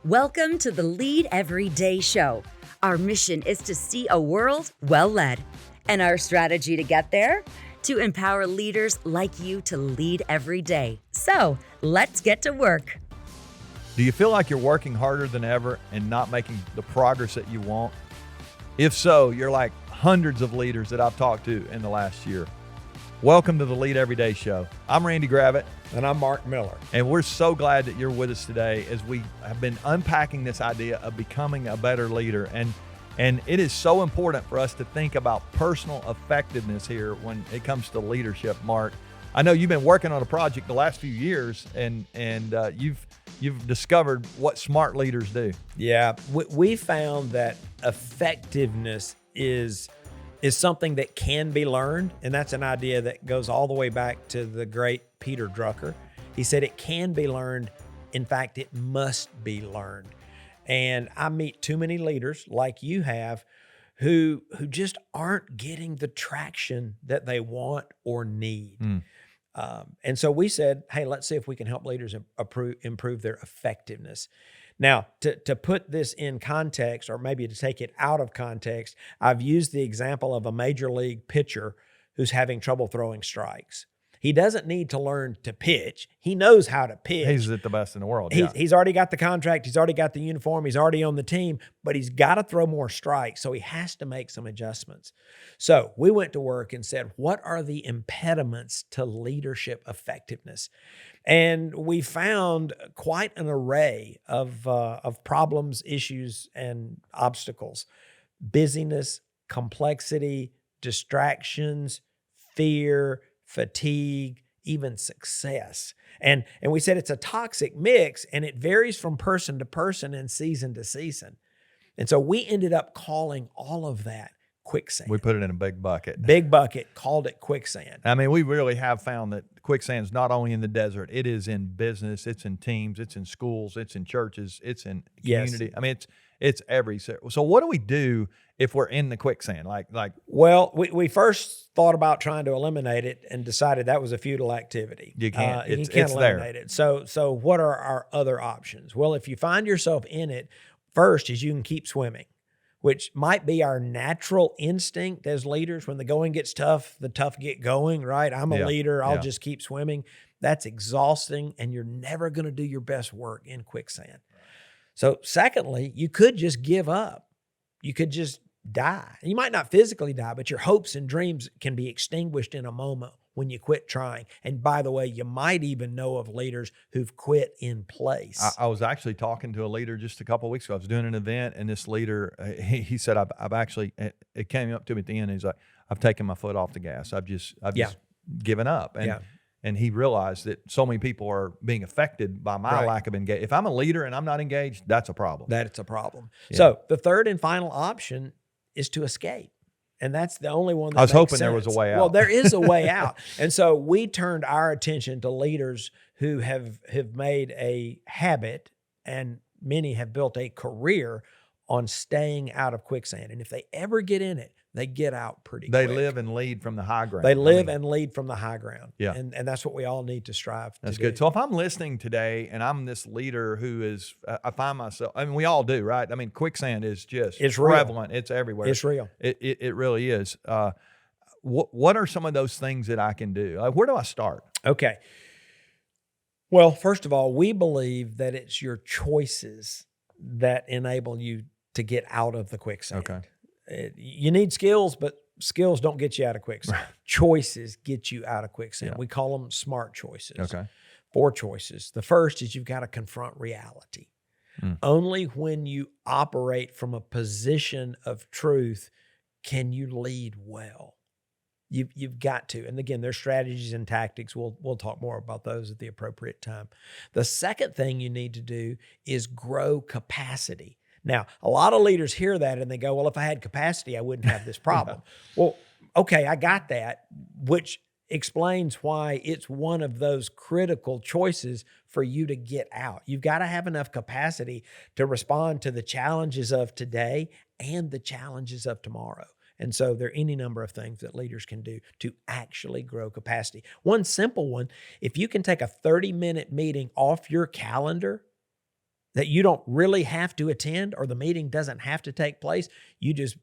Welcome to the Lead Every Day show. Our mission is to see a world well led. And our strategy to get there? To empower leaders like you to lead every day. So let's get to work. Do you feel like you're working harder than ever and not making the progress that you want? If so, you're like hundreds of leaders that I've talked to in the last year. Welcome to the Lead Every Day show. I'm Randy Gravitt. And I'm Mark Miller. And we're so glad that you're with us today as we have been unpacking this idea of becoming a better leader. And it is so important for us to think about personal effectiveness here when it comes to leadership, Mark. I know you've been working on a project the last few years, and you've discovered what smart leaders do. Yeah, we found that effectiveness is something that can be learned, and that's an idea that goes all the way back to the great Peter Drucker. He said it can be learned. In fact, it must be learned. And I meet too many leaders like you have who just aren't getting the traction that they want or need. And so we said, hey, let's see if we can help leaders improve their effectiveness. Now, to put this in context, or maybe to take it out of context, I've used the example of a major league pitcher who's having trouble throwing strikes. He doesn't need to learn to pitch. He knows how to pitch. He's at the best in the world. He's already got the contract. He's already got the uniform. He's already on the team, but he's got to throw more strikes. So he has to make some adjustments. So we went to work and said, what are the impediments to leadership effectiveness? And we found quite an array of problems, issues, and obstacles: busyness, complexity, distractions, fear, fatigue, even success. And we said it's a toxic mix, and it varies from person to person and season to season. And so we ended up calling all of that quicksand. We put it in a big bucket. Big bucket, called it quicksand. I mean, we really have found that quicksand is not only in the desert, it is in business, it's in teams, it's in schools, it's in churches, it's in community. Yes. I mean, it's every. So what do we do if we're in the quicksand? Well, we first thought about trying to eliminate it and decided that was a futile activity. You can't. You can't eliminate it. So what are our other options? Well, if you find yourself in it, first is you can keep swimming, which might be our natural instinct as leaders. When the going gets tough, the tough get going, right? I'm a leader. I'll just keep swimming. That's exhausting, and you're never going to do your best work in quicksand. So secondly, you could just give up. You could just die. You might not physically die, but your hopes and dreams can be extinguished in a moment when you quit trying. And by the way, you might even know of leaders who've quit in place. I was actually talking to a leader just a couple of weeks ago. I was doing an event, and this leader, he said, I've actually, it came up to me at the end. He's like, I've taken my foot off the gas. I've just given up. And he realized that so many people are being affected by my lack of engagement. If I'm a leader and I'm not engaged, that's a problem. That's a problem. Yeah. So the third and final option is to escape. And that's the only one that I was hoping sense. There was a way out. Well, there is a way out. And so we turned our attention to leaders who have made a habit, and many have built a career on staying out of quicksand. And if they ever get in it, they get out pretty quick. They live and lead from the high ground. They live and lead from the high ground. Yeah. And that's what we all need to strive to do. That's good. So if I'm listening today and I'm this leader who is, I find myself, I mean, we all do, right? I mean, quicksand is just prevalent. It's everywhere. It's real. It really is. What are some of those things that I can do? Where do I start? Okay. Well, first of all, we believe that it's your choices that enable you to get out of the quicksand. Okay. You need skills, but skills don't get you out of quicksand. Right. Choices get you out of quicksand. Yeah. We call them smart choices. Okay. 4 choices. The first is you've got to confront reality. Only when you operate from a position of truth can you lead well. You've got to. And again, there's strategies and tactics. We'll talk more about those at the appropriate time. The second thing you need to do is grow capacity. Now, a lot of leaders hear that and they go, well, if I had capacity, I wouldn't have this problem. Well, okay, I got that, which explains why it's one of those critical choices for you to get out. You've got to have enough capacity to respond to the challenges of today and the challenges of tomorrow. And so there are any number of things that leaders can do to actually grow capacity. One simple one, if you can take a 30-minute meeting off your calendar that you don't really have to attend, or the meeting doesn't have to take place. You just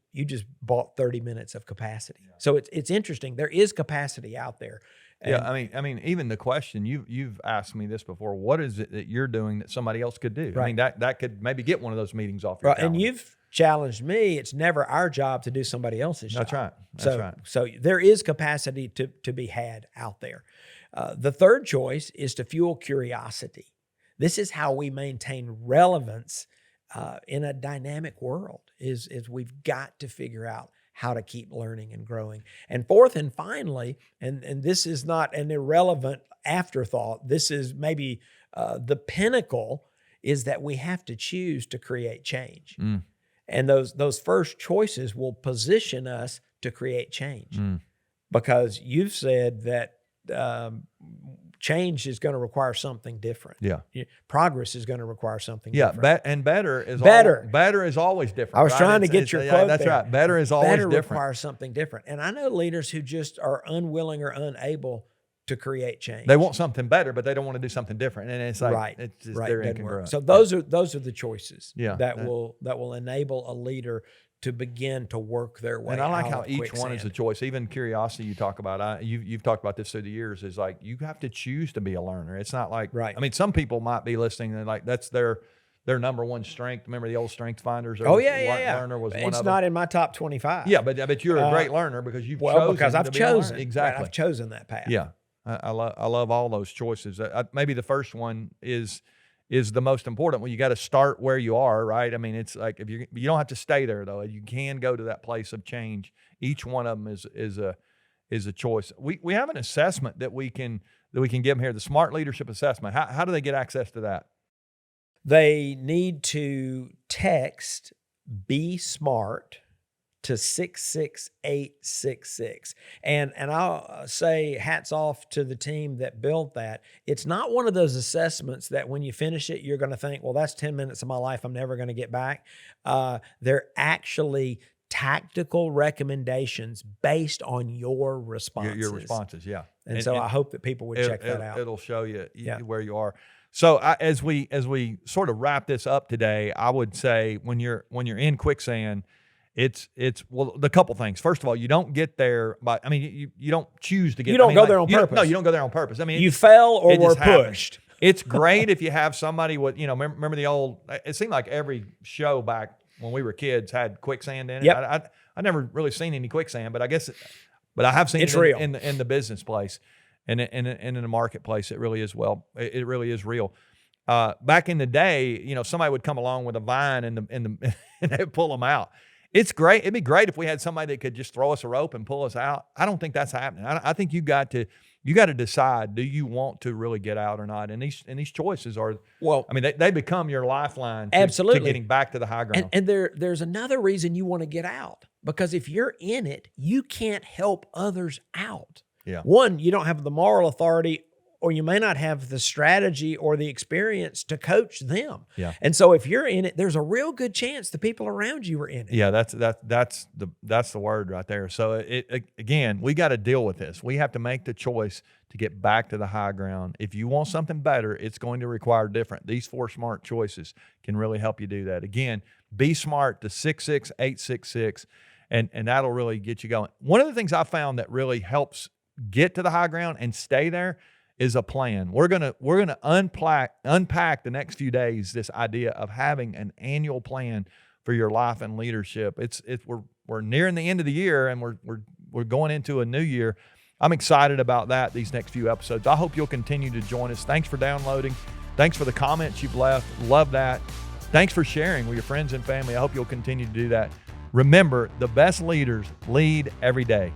bought 30 minutes of capacity. Yeah. So it's interesting. There is capacity out there. And I mean, even the question you've asked me this before. What is it that you're doing that somebody else could do? Right. I mean, that could maybe get one of those meetings off your calendar. And you've challenged me. It's never our job to do somebody else's job. That's right. That's right. So there is capacity to be had out there. The third choice is to fuel curiosity. This is how we maintain relevance in a dynamic world. Is we've got to figure out how to keep learning and growing. And fourth and finally, and this is not an irrelevant afterthought, this is maybe the pinnacle, is that we have to choose to create change. And those first choices will position us to create change. Because you've said that change is going to require something different. Yeah. Progress is going to require something different. Better is always different. I was trying to get your quote that's there. right. Better is always different. Better requires something different. And I know leaders who just are unwilling or unable to create change. They want something better, but they don't want to do something different. And it's like, right. It's just, right. they're Doesn't incongruent. work. So those are the choices that will enable a leader to begin to work their way. And I like out how of each quicksand. one is a choice. Even curiosity you talk about. You've talked about this through the years. Is like you have to choose to be a learner. It's not like right. I mean, some people might be listening and like that's their number one strength. Remember the old strength finders? Learner was one of them. It's not in my top 25. Yeah, but you're a great learner because you've chosen. Because I've chosen exactly. Right, I've chosen that path. Yeah, I love all those choices. Maybe the first one is the most important. Well, you got to start where you are, right? I mean, it's like you don't have to stay there though. You can go to that place of change. Each one of them is a choice. We have an assessment that we can give them here, the Smart Leadership Assessment. How do they get access to that? They need to text besmart to 66866. And I'll say hats off to the team that built that. It's not one of those assessments that when you finish it, you're going to think, well, that's 10 minutes of my life I'm never going to get back. They're actually tactical recommendations based on your responses. Your responses, yeah. And so I hope that people would check that out. It'll show you where you are. So as we sort of wrap this up today, I would say when you're in quicksand, it's the couple things. First of all, you don't get there you don't choose to get. You don't go there on purpose. No, you don't go there on purpose. I mean, you fell or were pushed. It's great if you have somebody with remember the old. It seemed like every show back when we were kids had quicksand in it. Yep. I never really seen any quicksand, but I have seen it real. in the business place and in the marketplace. It really is it really is real. Back in the day, somebody would come along with a vine and they'd pull them out. It's great. It'd be great if we had somebody that could just throw us a rope and pull us out. I don't think that's happening. I think you got to decide, do you want to really get out or not? And these choices are, they become your lifeline to getting back to the high ground. And there's another reason you want to get out, because if you're in it, you can't help others out. Yeah. One, you don't have the moral authority, or you may not have the strategy or the experience to coach them. Yeah. And so if you're in it, there's a real good chance the people around you are in it. Yeah, that's the word right there. So again, we got to deal with this. We have to make the choice to get back to the high ground. If you want something better, it's going to require different. These 4 smart choices can really help you do that. Again, be smart to 66866, and that'll really get you going. One of the things I found that really helps get to the high ground and stay there is a plan. We're gonna unpack the next few days this idea of having an annual plan for your life and leadership. We're nearing the end of the year and we're going into a new year. I'm excited about that these next few episodes. I hope you'll continue to join us. Thanks for downloading. Thanks for the comments you've left. Love that. Thanks for sharing with your friends and family. I hope you'll continue to do that. Remember, the best leaders lead every day.